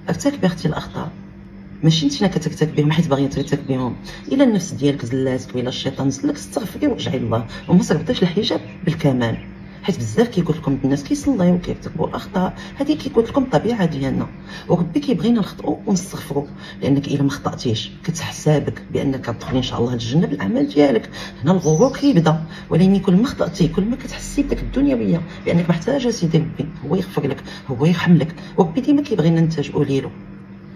ارتكبي اختي الاخطاء، ماشي نتينا كترتكبيهم حيت باغيه ترتكبيهم. الا النفس ديالك زلاتك ولا الشيطان زلك، استغفري وارجعي لله وما تربطيش الحجاب بالكمال، حيت بزاف كيقول لكم الناس كيصليو وكيرتكبوا الاخطاء، هذه كيقول لكم الطبيعه ديالنا، وربي كيبغينا نخطئوا ونستغفروا، لانك الا ما خطاتيش كتحسابك بانك كتدخلي ان شاء الله للجنه بالاعمال ديالك. هنا الغرور كيبدا، ولكن كل ما خطاتي كل ما كتحسي بداك الدنيويه بانك محتاجه سيدي ربي هو يغفر لك، هو يرحم لك. وربي ديما كيبغينا نلتجئوا ليلو،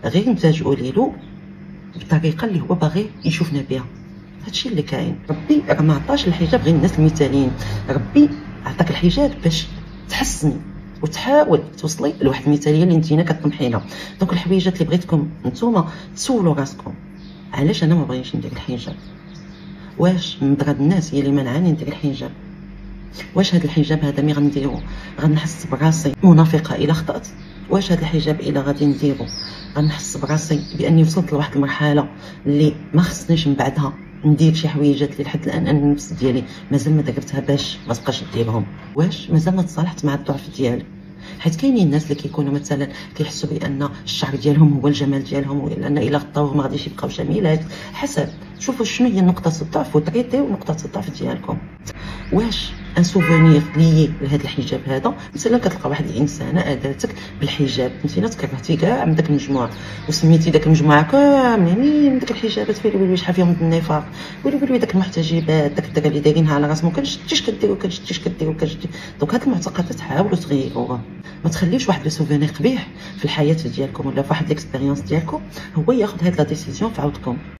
غير نلتجئوا ليلو بالطريقه اللي هو باغي يشوفنا بها. هادشي اللي كاين. ربي راه ما عطاش الحجاب غير الناس المثاليين، ربي عطاك الحجاب باش تحسني وتحاول توصلي لواحد المثاليه اللي نتينا كطمحي لها. دونك الحويجات اللي بغيتكم نتوما تسولوا راسكم، علاش انا ما بغيتش ندير الحجاب؟ واش من هاد الناس هي اللي منعاني ندير الحجاب؟ واش هاد الحجاب هذا مي غنديرو غنحس براسي منافقه الا خطات؟ واش هاد الحجاب الا غادي نديرو غنحس براسي باني وصلت لواحد المرحله اللي ما خصنيش من بعدها ندير شي حويجات اللي لحد الان انا النفس ديالي مازال ما درتها باش ما تبقاش ديرهم؟ واش مازال ما تصالحت مع الضعف ديالي؟ حيت كاينين الناس اللي كيكونوا مثلا كيحسوا بان الشعر ديالهم هو الجمال ديالهم، ولان الا غطاوه ما غاديش يبقاو جميلات. حسب شوفوا شنو هي نقطه الضعف وتريتيو نقطه الضعف ديالكم. واش ان سوفونير لي لهذا الحجاب هذا، مثلا كتلقى واحد الانسانه اداتك بالحجاب، انت تكرهتي كاع من داك المجموعه وسميتي داك المجموعه كاملين من داك الحجابات، ويلي شحال فيهم النفاق، ويلي داك المحتجبات، داك الدراري اللي دايرينها على راسهم، كنشتيش كديروا كديروا. دونك هاد المعتقدات حاولوا تغيروها، ما تخليوش واحد لو سوفونير قبيح في الحياه ديالكم ولا في واحد ليكسبيريونس ديالكم هو ياخذ هاد لا ديسيزيون في عوضكم.